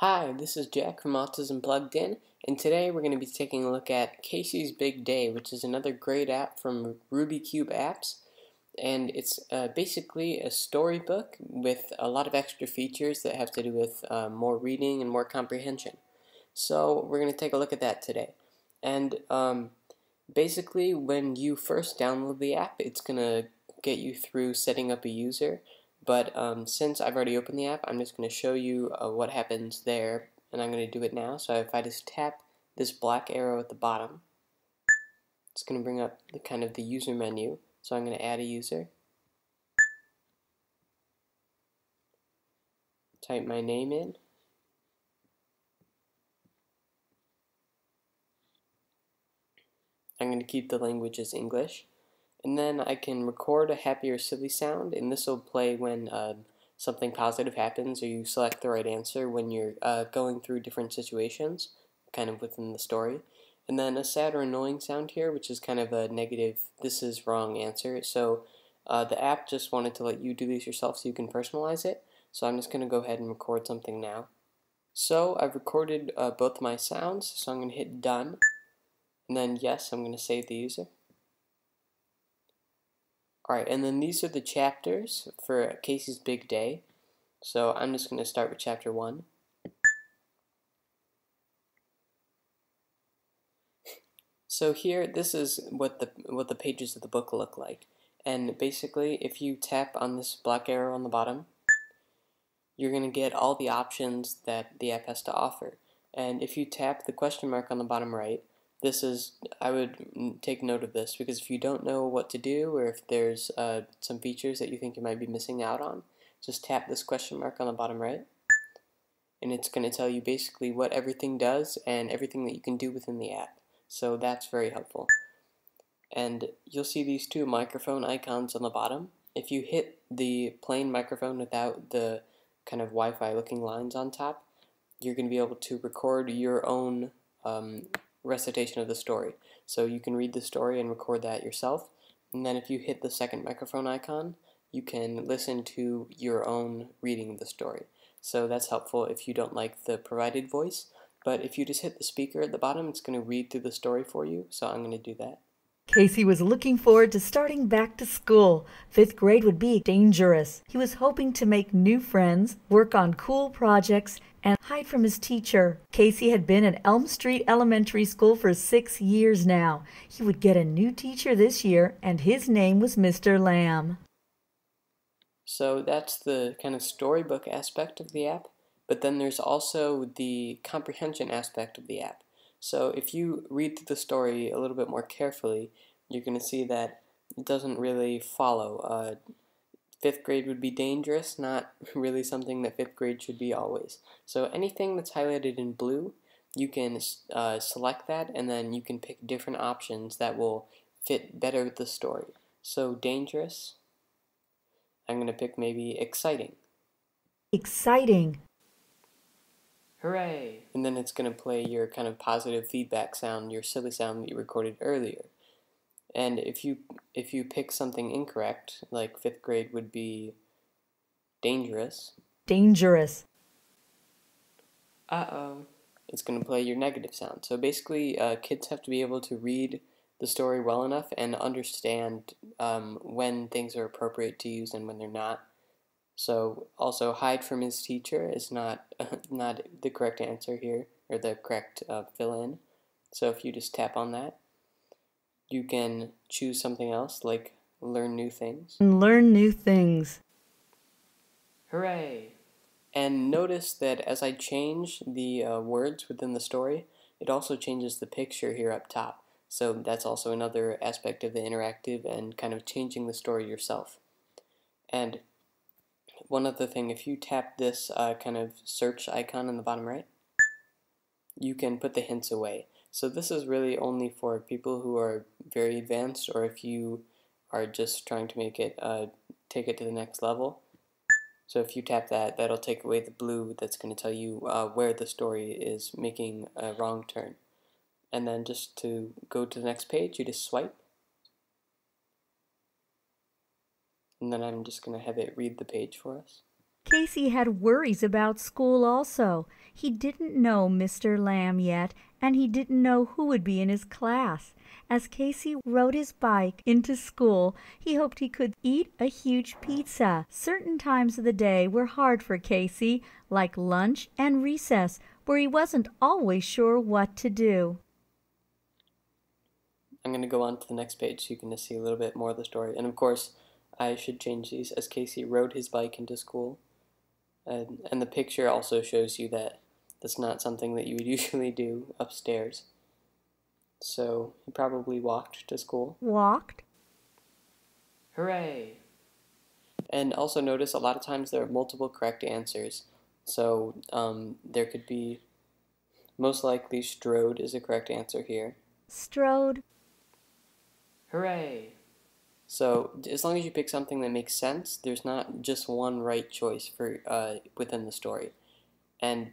Hi, this is Jack from Autism Plugged In, and today we're going to be taking a look at Casey's Big Day, which is another great app from RubyCube Apps, and it's basically a storybook with a lot of extra features that have to do with more reading and more comprehension. So we're going to take a look at that today. And basically, when you first download the app, it's going to get you through setting up a user. But since I've already opened the app, I'm just going to show you what happens there, and I'm going to do it now. So if I just tap this black arrow at the bottom, it's going to bring up the user menu. So I'm going to add a user, type my name in, I'm going to keep the language as English, and then I can record a happy or silly sound, and this will play when something positive happens or you select the right answer when you're going through different situations kind of within the story. And then a sad or annoying sound here, which is kind of a negative, this is wrong answer. So the app just wanted to let you do these yourself so you can personalize it. So I'm just going to go ahead and record something now. So I've recorded both my sounds, so I'm going to hit done. And then yes, I'm going to save the user. Alright, and then these are the chapters for Casey's Big Day. So I'm just going to start with chapter 1. So here, this is what the pages of the book look like. And basically, if you tap on this black arrow on the bottom, you're going to get all the options that the app has to offer. And if you tap the question mark on the bottom right, I would take note of this, because if you don't know what to do, or if there's some features that you think you might be missing out on, just tap this question mark on the bottom right, and it's going to tell you basically what everything does and everything that you can do within the app. So that's very helpful. And you'll see these two microphone icons on the bottom. If you hit the plain microphone without the kind of Wi-Fi looking lines on top, you're going to be able to record your own recitation of the story. So you can read the story and record that yourself, and then if you hit the second microphone icon, you can listen to your own reading of the story. So that's helpful if you don't like the provided voice, but if you just hit the speaker at the bottom, it's going to read through the story for you, so I'm going to do that. Casey was looking forward to starting back to school. 5th grade would be dangerous. He was hoping to make new friends, work on cool projects, and hide from his teacher. Casey had been at Elm Street Elementary School for 6 years now. He would get a new teacher this year, and his name was Mr. Lamb. So that's the kind of storybook aspect of the app, but then there's also the comprehension aspect of the app. So if you read through the story a little bit more carefully, you're going to see that it doesn't really follow. 5th grade would be dangerous, not really something that 5th grade should be always. So anything that's highlighted in blue, you can select that, and then you can pick different options that will fit better with the story. So dangerous, I'm going to pick maybe exciting. Exciting. Hooray! And then it's going to play your kind of positive feedback sound, your silly sound that you recorded earlier. And if you pick something incorrect, like 5th grade would be dangerous. Dangerous. Uh-oh. It's going to play your negative sound. So basically, kids have to be able to read the story well enough and understand when things are appropriate to use and when they're not. So also, hide from his teacher is not the correct answer here, or the correct fill-in. So if you just tap on that, you can choose something else, like learn new things. Learn new things. Hooray! And notice that as I change the words within the story, it also changes the picture here up top. So that's also another aspect of the interactive and kind of changing the story yourself. And one other thing, if you tap this kind of search icon in the bottom right, you can put the hints away. So this is really only for people who are very advanced, or if you are just trying to make it take it to the next level. So if you tap that, that'll take away the blue that's going to tell you where the story is making a wrong turn. And then just to go to the next page, you just swipe. And then I'm just going to have it read the page for us. Casey had worries about school also. He didn't know Mr. Lamb yet, and he didn't know who would be in his class. As Casey rode his bike into school, he hoped he could eat a huge pizza. Certain times of the day were hard for Casey, like lunch and recess, where he wasn't always sure what to do. I'm going to go on to the next page so you can just see a little bit more of the story. And of course, I should change these as Casey rode his bike into school. And the picture also shows you that that's not something that you would usually do upstairs. So he probably walked to school. Walked? Hooray! And also notice a lot of times there are multiple correct answers. So there could be, most likely strode is a correct answer here. Strode. Hooray! So as long as you pick something that makes sense, there's not just one right choice for within the story. And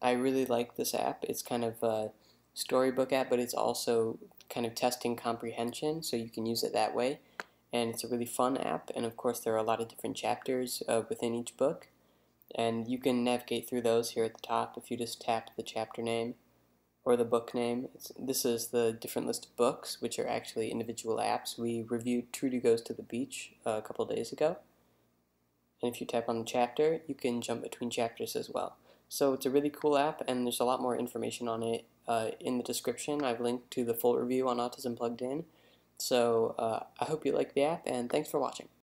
I really like this app. It's kind of a storybook app, but it's also kind of testing comprehension, so you can use it that way. And it's a really fun app, and of course there are a lot of different chapters within each book. And you can navigate through those here at the top if you just tap the chapter name or the book name. This is the different list of books, which are actually individual apps. We reviewed Trudy Goes to the Beach a couple days ago. And if you tap on the chapter, you can jump between chapters as well. So it's a really cool app, and there's a lot more information on it in the description. I've linked to the full review on Autism Plugged In. So I hope you like the app, and thanks for watching.